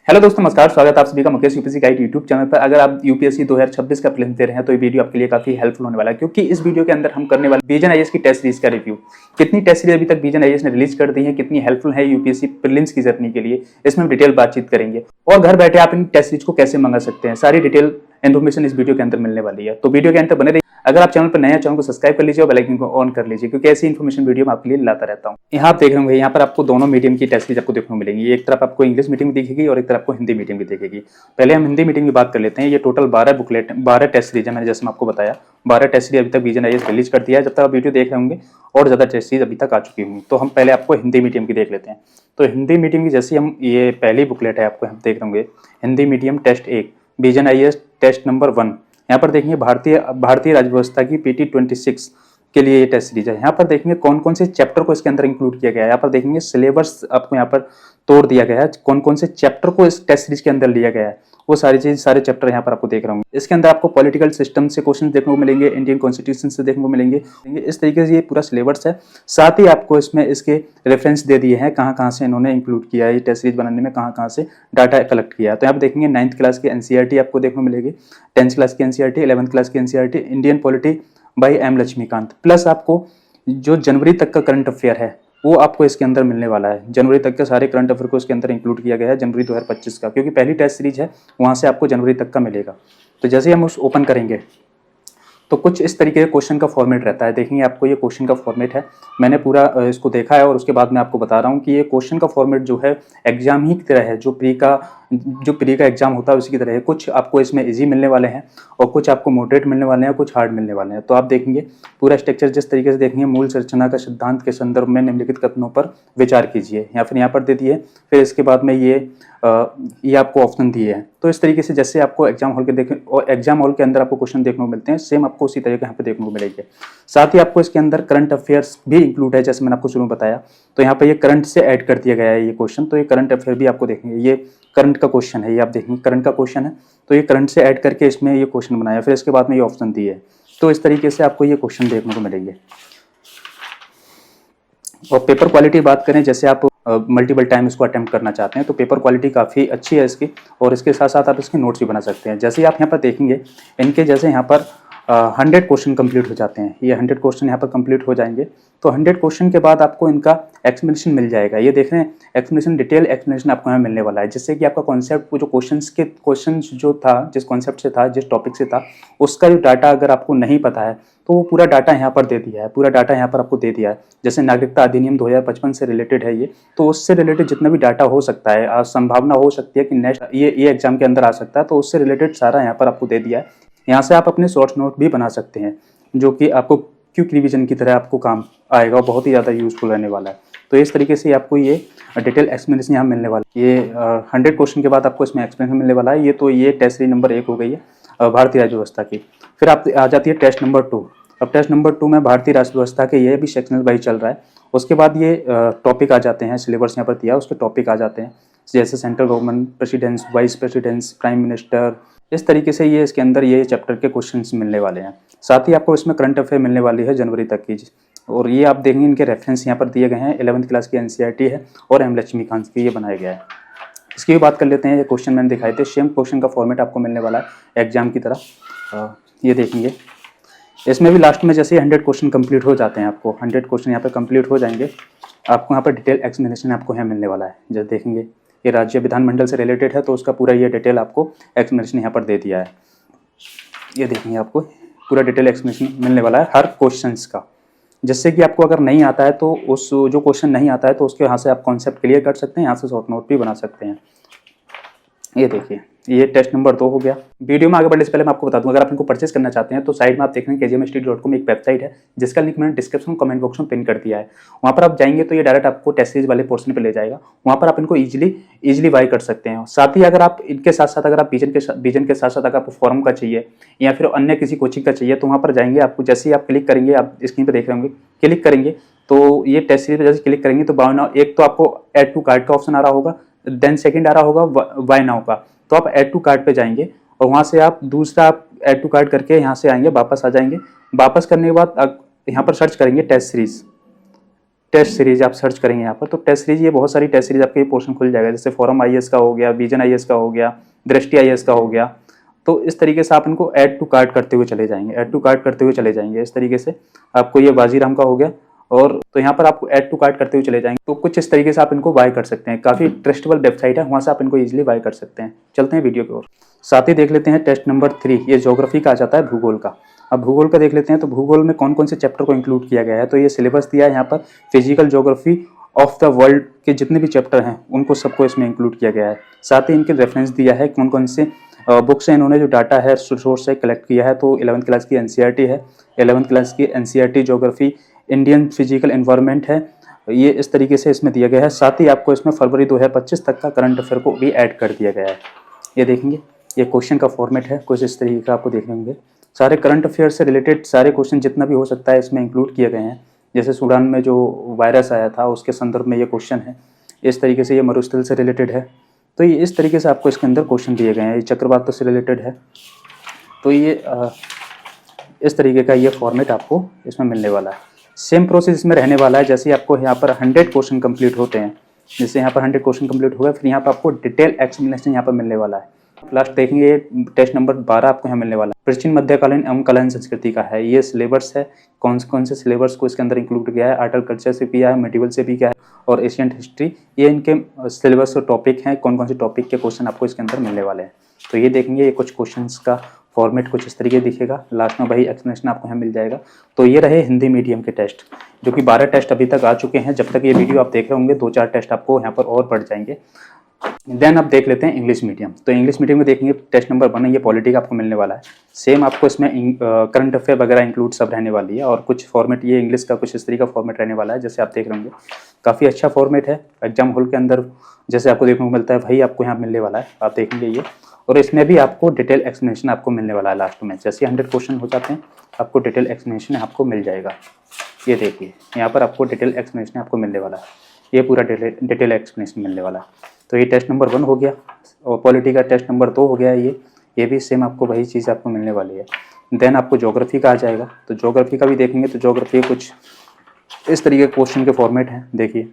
Hello दोस्तों, नमस्कार। स्वागत है आप सभी का Mukesh UPSC guide YouTube channel पर। अगर आप यूपीएससी 2026 का प्रीलिम्स दे रहे हैं तो ये वीडियो आपके लिए काफी हेल्पफुल होने वाला है, क्योंकि इस वीडियो के अंदर हम करने वाले विजन आईएएस की टेस्ट सीरीज का रिव्यू। कितनी टेस्ट सीरीज अभी तक विजन आईएएस ने रिलीज कर दी है, कितनी हेल्पफुल है यूपीएससी प्रीलिम्स की जर्नी के लिए, इसमें हम डिटेल बातचीत करेंगे। और घर बैठे आप इन टेस्ट सीरीज को कैसे मंगा सकते हैं, सारी डिटेल इन्फॉर्मेशन इस वीडियो के अंदर मिलने वाली है। तो वीडियो के अंदर बने रहिए। अगर आप चैनल पर नए हैं, चैनल को सब्सक्राइब कर लीजिए और बेल आइकन को ऑन कर लीजिए, क्योंकि ऐसी इन्फॉर्मेशन वीडियो मैं आपके लिए लाता रहता हूँ। यहाँ आप देख रहे होंगे, यहाँ पर आपको दोनों मीडियम की टेस्ट सीरीज आपको देखने को मिलेंगी। एक तरफ आपको इंग्लिश मीडियम की दिखेगी और एक तरफ आपको हिंदी मीडियम की दिखेगी। पहले हम हिंदी मीडियम की बात कर लेते हैं। ये टोटल 12 टेस्ट सीरीज है। मैंने जैसे मैं आपको बताया 12 टेस्ट सीरीज अभी तक विजन आईएएस रिलीज कर दिया है। जब तक आप वीडियो देख रहे होंगे और ज्यादा टेस्ट सीरीज अभी तक आ चुकी होंगी। तो हम पहले आपको हिंदी मीडियम की देख लेते हैं। तो हिंदी मीडियम की जैसे हम ये पहली बुकलेट है, आपको हम देख रहे होंगे Hindi medium test 1 vision IAS test number 1। यहाँ पर देखेंगे भारतीय राज्य व्यवस्था की PT 26 के लिए ये टेस्ट सीरीज है। यहाँ पर देखेंगे कौन कौन से चैप्टर को इसके अंदर इंक्लूड किया गया है। यहाँ पर देखेंगे सिलेबस आपको यहाँ पर तोड़ दिया गया है, कौन कौन से चैप्टर को इस टेस्ट सीरीज के अंदर लिया गया है, वो सारी चीज सारे चैप्टर यहाँ पर आपको देख रहे होंगे। इसके अंदर आपको पॉलिटिकल सिस्टम से क्वेश्चन देखने को मिलेंगे, इंडियन कॉन्स्टिट्यूशन से देखने को मिलेंगे। इस तरीके से ये पूरा सिलेबस है। साथ ही आपको इसमें इसके रेफरेंस दे दिए हैं, कहाँ कहाँ से इन्होंने इंक्लूड किया है, ये टेस्ट सीरीज बनाने में कहाँ कहाँ से डाटा कलेक्ट किया है। तो यहाँ पर देखेंगे 9th क्लास की NCERT आपको देखने को मिलेगी, 10th क्लास की NCERT, 11th क्लास की NCERT, Indian polity by M Laxmikanth, plus आपको जो जनवरी तक का करंट अफेयर है वो आपको इसके अंदर मिलने वाला है। जनवरी तक के सारे करंट अफेयर को इसके अंदर इंक्लूड किया गया है, जनवरी 2025 का, क्योंकि पहली टेस्ट सीरीज है, वहां से आपको जनवरी तक का मिलेगा। तो जैसे हम उस ओपन करेंगे तो कुछ इस तरीके के क्वेश्चन का फॉर्मेट रहता है। देखेंगे आपको ये क्वेश्चन का फॉर्मेट है, मैंने पूरा इसको देखा है और उसके बाद मैं आपको बता रहा हूँ कि ये क्वेश्चन का फॉर्मेट जो है एग्जाम ही की तरह है, जो प्री का एग्जाम होता है उसी की तरह है। कुछ आपको इसमें इजी मिलने वाले हैं और कुछ आपको मॉडरेट मिलने वाले हैं, कुछ हार्ड मिलने वाले हैं। तो आप देखेंगे पूरा स्ट्रक्चर जिस तरीके से देखेंगे, मूल संरचना का सिद्धांत के संदर्भ में निम्नलिखित कथनों पर विचार कीजिए, या फिर यहाँ पर दे दिए। फिर इसके बाद में ये आपको ऑप्शन दिए हैं। तो इस तरीके से जैसे आपको एग्जाम हॉल के देखें और एग्जाम हॉल के अंदर आपको क्वेश्चन देखने को मिलते हैं, सेम आपको उसी तरीके यहाँ पे देखने को मिलेंगे। साथ ही आपको इसके अंदर करंट अफेयर्स भी इंक्लूड है, जैसे मैंने आपको शुरू में बताया। तो यहाँ पे ये करंट से ऐड कर दिया गया है ये क्वेश्चन। तो ये करंट अफेयर भी आपको देखेंगे, ये करंट का क्वेश्चन है, ये आप देखेंगे करंट का क्वेश्चन है। तो ये करंट से ऐड करके इसमें ये क्वेश्चन बनाया, फिर इसके बाद में ये ऑप्शन दिए है। तो इस तरीके से आपको ये क्वेश्चन देखने को मिलेंगे। और पेपर क्वालिटी बात करें, जैसे आप मल्टीपल टाइम इसको अटेम्प्ट करना चाहते हैं तो पेपर क्वालिटी काफ़ी अच्छी है इसकी, और इसके साथ साथ आप इसके नोट्स भी बना सकते हैं। जैसे आप यहाँ पर देखेंगे, इनके जैसे यहाँ पर 100 क्वेश्चन कंप्लीट हो जाते हैं, ये 100 क्वेश्चन यहाँ पर कंप्लीट हो जाएंगे। तो 100 क्वेश्चन के बाद आपको इनका एक्सप्लेनेशन मिल जाएगा। ये देख रहे हैं एक्सप्लेनेशन, डिटेल एक्सप्लेनेशन आपको यहाँ मिलने वाला है, जिससे कि आपका कॉन्सेप्ट जो क्वेश्चन जो था, जिस कॉन्सेप्ट से था, जिस टॉपिक से था, उसका जो डाटा अगर आपको नहीं पता है तो वो पूरा डाटा यहाँ पर दे दिया है, पूरा डाटा यहाँ पर आपको दे दिया है। जैसे नागरिकता अधिनियम 2055 से रिलेटेड है ये, तो उससे रिलेटेड जितना भी डाटा हो सकता है, संभावना हो सकती है कि नेक्स्ट ये एग्जाम के अंदर आ सकता है, तो उससे रिलेटेड सारा यहाँ पर आपको दे दिया है। यहाँ से आप अपने शॉर्ट नोट भी बना सकते हैं, जो कि आपको क्विक रिवीजन की तरह आपको काम आएगा और बहुत ही ज़्यादा यूजफुल रहने वाला है। तो इस तरीके से आपको ये डिटेल एक्सप्लेनेशन यहाँ मिलने वाला है। ये 100 क्वेश्चन के बाद आपको इसमें एक्सप्लेनेशन मिलने वाला है। ये तो ये टेस्ट सीरीज नंबर 1 हो गई है भारतीय राज्य व्यवस्था की। फिर आप आ जाती है टेस्ट नंबर 2। अब टेस्ट नंबर 2 में भारतीय राज्य व्यवस्था के ये भी सेक्शनल वाइज चल रहा है। उसके बाद ये टॉपिक आ जाते हैं, सिलेबस यहाँ पर दिया उसके टॉपिक आ जाते हैं, जैसे central government, precedence, vice precedence, prime minister. इस तरीके से ये इसके अंदर ये चैप्टर के क्वेश्चंस मिलने वाले हैं। साथ ही आपको इसमें करंट अफेयर मिलने वाली है जनवरी तक की, और ये आप देखेंगे इनके रेफरेंस यहाँ पर दिए गए हैं। 11th क्लास की NCERT है और M लक्ष्मीकांत की ये बनाया गया है। इसकी भी बात कर लेते हैं। ये क्वेश्चन मैंने दिखाए थे, सेम क्वेश्चन का फॉर्मेट आपको मिलने वाला है एग्जाम की तरह। ये देखेंगे, इसमें भी लास्ट में जैसे 100 क्वेश्चन कंप्लीट हो जाते हैं, आपको 100 क्वेश्चन यहाँ पर कंप्लीट हो जाएंगे, आपको यहाँ पर डिटेल एक्सप्लेनेशन आपको यहाँ मिलने वाला है। जैसे देखेंगे ये राज्य विधानमंडल से रिलेटेड है, तो उसका पूरा ये डिटेल आपको एक्सप्लेनेशन यहाँ पर दे दिया है। ये देखेंगे आपको पूरा डिटेल एक्सप्लेनेशन मिलने वाला है हर क्वेश्चंस का, जिससे कि आपको अगर नहीं आता है तो उस जो क्वेश्चन नहीं आता है तो उसके यहाँ से आप कॉन्सेप्ट क्लियर कर सकते हैं, यहाँ से शॉर्ट नोट भी बना सकते हैं। ये देखिए, ये टेस्ट नंबर 2 हो गया। वीडियो में आगे बढ़ने से पहले मैं आपको बता दूं, अगर आप इनको परचेस करना चाहते हैं तो साइड में आप देख रहे हैं kgmstudy.com एक वेबसाइट है, जिसका लिंक मैंने डिस्क्रिप्शन कमेंट बॉक्स में पिन कर दिया है। वहाँ पर आप जाएंगे तो ये डायरेक्ट आपको टेस्ट सीरीज वाले पोर्शन पे ले जाएगा। वहाँ पर आप इनको इजीली बाय कर सकते हैं। साथ ही अगर आप इनके साथ साथ अगर आप विजन के साथ साथ अगर आपको फॉर्म का चाहिए या फिर अन्य किसी कोचिंग का चाहिए, तो वहाँ पर जाएंगे, आपको जैसे ही आप क्लिक करेंगे, आप स्क्रीन पर देख रहे होंगे, क्लिक करेंगे तो ये टेस्ट सीरीज पर जैसे क्लिक करेंगे तो बाय नाउ, एक तो आपको ऐड टू कार्ट का ऑप्शन आ रहा होगा, देन सेकेंड आ रहा होगा बाय नाउ का। तो आप ऐड टू कार्ट पे जाएंगे और वहाँ से आप दूसरा आप ऐड टू कार्ट करके यहाँ से आएंगे, वापस आ जाएंगे। वापस करने के बाद यहाँ पर सर्च करेंगे टेस्ट टेस्ट सीरीज आप सर्च करेंगे यहाँ पर, तो टेस्ट सीरीज ये बहुत सारी टेस्ट सीरीज आपके पोर्शन खुल जाएगा, जैसे फोरम आईएएस का हो गया, विजन आईएएस का हो गया, दृष्टि आईएएस का हो गया। तो इस तरीके से आप इनको ऐड टू कार्ट करते हुए चले जाएंगे, ऐड टू कार्ट करते हुए चले जाएंगे। इस तरीके से आपको ये बाजीराम का हो गया, और तो यहाँ पर आपको ऐड टू कार्ट करते हुए चले जाएंगे। तो कुछ इस तरीके से आप इनको बाय कर सकते हैं, काफ़ी ट्रस्टेबल वेबसाइट है, वहाँ से आप इनको इजीली बाय कर सकते हैं। चलते हैं वीडियो की ओर, साथ ही देख लेते हैं टेस्ट नंबर 3, ये ज्योग्राफी का आ जाता है, भूगोल का। अब भूगोल का देख लेते हैं, तो भूगोल में कौन कौन से चैप्टर को इंक्लूड किया गया है। तो ये सिलेबस दिया है यहाँ पर, physical geography of the world के जितने भी चैप्टर हैं उनको सबको इसमें इंक्लूड किया गया है। साथ ही इनके रेफरेंस दिया है, कौन कौन से बुक से इन्होंने जो डाटा है सोर्स से कलेक्ट किया है। तो 11th क्लास की एनसीईआरटी है, 11th क्लास की NCERT geography, Indian physical environment है, ये इस तरीके से इसमें दिया गया है। साथ ही आपको इसमें फरवरी 2025 तक का करंट अफेयर को भी ऐड कर दिया गया है। ये देखेंगे, ये क्वेश्चन का फॉर्मेट है, कुछ इस तरीके का आपको देखने होंगे। सारे करंट अफेयर से रिलेटेड सारे क्वेश्चन जितना भी हो सकता है इसमें इंक्लूड किए गए हैं। जैसे सूडान में जो वायरस आया था उसके संदर्भ में ये क्वेश्चन है, इस तरीके से ये मरुस्थल से रिलेटेड है। तो ये इस तरीके से आपको इसके अंदर क्वेश्चन दिए गए हैं। ये चक्रवात से रिलेटेड है, तो ये इस तरीके का ये फॉर्मेट आपको इसमें मिलने वाला है। सेम प्रोसेस इसमें रहने वाला है, जैसे आपको यहाँ पर 100 क्वेश्चन कंप्लीट होते हैं, जैसे यहाँ पर 100 क्वेश्चन कंप्लीट हो गए, फिर यहाँ पर आपको डिटेल एक्सप्लेनेशन यहाँ पर मिलने वाला है। लास्ट देखेंगे टेस्ट नंबर 12 आपको यहाँ मिलने वाला है, प्राचीन मध्यकालीन एवं कलायन संस्कृति का है। ये सिलेबस है, कौन से सिलेबस को इसके अंदर इंक्लूड किया है, आर्टल कल्चर से किया है, मेडिवल से भी किया है, और एशियंट हिस्ट्री। ये इनके सिलेबस और टॉपिक हैं, कौन कौन से टॉपिक के क्वेश्चन आपको इसके अंदर मिलने वाले हैं। तो ये देखेंगे, ये कुछ क्वेश्चंस का फॉर्मेट कुछ इस तरीके दिखेगा, लास्ट में वही एक्सप्लेनेशन आपको यहाँ मिल जाएगा। तो ये रहे हिंदी मीडियम के टेस्ट, जो कि 12 टेस्ट अभी तक आ चुके हैं। जब तक ये वीडियो आप देख रहे होंगे 2-4 टेस्ट आपको यहाँ पर और बढ़ जाएंगे। देन आप देख लेते हैं इंग्लिश मीडियम। तो इंग्लिश मीडियम में देखेंगे टेस्ट नंबर 1 ये पॉलिटी का आपको मिलने वाला है। सेम आपको इसमें करंट अफेयर वगैरह इंक्लूड सब रहने वाली है, और कुछ फॉर्मेट ये इंग्लिश का कुछ इस तरीके का फॉर्मेट रहने वाला है, जैसे आप देख रहे होंगे। काफ़ी अच्छा फॉर्मेट है, एग्जाम हॉल के अंदर जैसे आपको देखने को मिलता है वही आपको यहाँ मिलने वाला है, आप देखेंगे ये। और इसमें भी आपको डिटेल एक्सप्लेनेशन आपको मिलने वाला है लास्ट में, जैसे 100 क्वेश्चन हो जाते हैं आपको डिटेल एक्सप्लेनेशन आपको मिल जाएगा। ये देखिए यहाँ पर आपको डिटेल एक्सप्लेनेशन आपको मिलने वाला है, ये पूरा डिटेल एक्सप्लेनेशन मिलने वाला है। तो ये टेस्ट नंबर 1 हो गया, और पॉलिटी का टेस्ट नंबर 2 हो गया। ये भी सेम आपको वही चीज़ आपको मिलने वाली है। देन आपको ज्योग्राफी का आ जाएगा, तो ज्योग्राफी का भी देखेंगे। तो ज्योग्राफी कुछ इस तरीके के क्वेश्चन के फॉर्मेट हैं, देखिए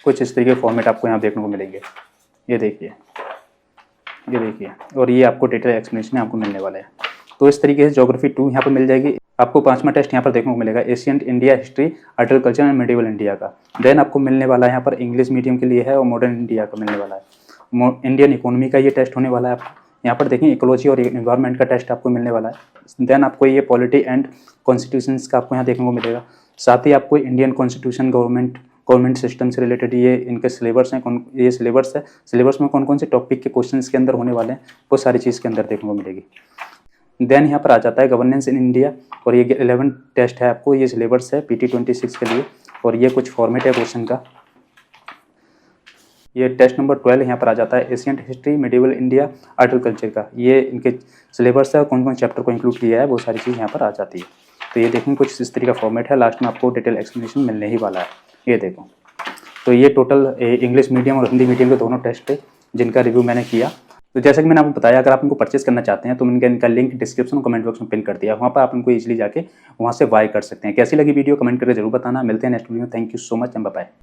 कुछ इस तरीके के फॉर्मेट आपको यहाँ देखने को मिलेंगे। ये देखिए, और ये आपको डिटेल एक्सप्लेनेशन आपको मिलने वाला है। तो इस तरीके से ज्योग्राफी 2 यहाँ पर मिल जाएगी। आपको 5वां टेस्ट यहाँ पर देखने को मिलेगा, ancient India history, art and culture and medieval India का। देन आपको मिलने वाला है यहाँ पर इंग्लिश मीडियम के लिए है, और मॉडर्न इंडिया का मिलने वाला है। इंडियन इकोनॉमी का ये टेस्ट होने वाला है आपको। यहाँ पर देखें इकोलॉजी और इन्वायरमेंट का टेस्ट आपको मिलने वाला है। देन आपको ये पॉलिटी एंड कॉन्स्टिट्यूशंस का आपको यहाँ देखने को मिलेगा। साथ ही आपको इंडियन कॉन्स्टिट्यूशन, गवर्नमेंट सिस्टम से रिलेटेड ये इनके सिलेबस हैं, ये सिलेबस है। सिलेबस में कौन कौन से टॉपिक के क्वेश्चन के अंदर होने वाले हैं वो सारी चीज़ के अंदर देखने को मिलेगी। देन यहाँ पर आ जाता है गवर्नेंस इन इंडिया, और ये 11 टेस्ट है आपको, ये सिलेबस है PT 26 के लिए, और ये कुछ फॉर्मेट है क्वेश्चन का। ये टेस्ट नंबर 12 यहाँ पर आ जाता है, ancient history, medieval India, art and culture का। ये इनके सिलेबस है, कौन कौन चैप्टर को इंक्लूड किया है वो सारी चीज़ यहाँ पर आ जाती है। तो ये देखें कुछ इस तरीके का फॉर्मेट है, लास्ट में आपको डिटेल एक्सप्लेनेशन मिलने ही वाला है। ये देखो, तो ये टोटल इंग्लिश मीडियम और हिंदी मीडियम के दोनों टेस्ट है जिनका रिव्यू मैंने किया। तो जैसा कि मैंने आपको बताया, अगर आप इनको परचेस करना चाहते हैं तो मैंने इनका लिंक डिस्क्रिप्शन और कमेंट बॉक्स में पिन कर दिया, वहाँ पर आप इनको इजीली जाके वहाँ से बाय कर सकते हैं। कैसी लगी वीडियो कमेंट करके जरूर बताना। मिलते हैं नेक्स्ट वीडियो में। Thank you so much and bye bye.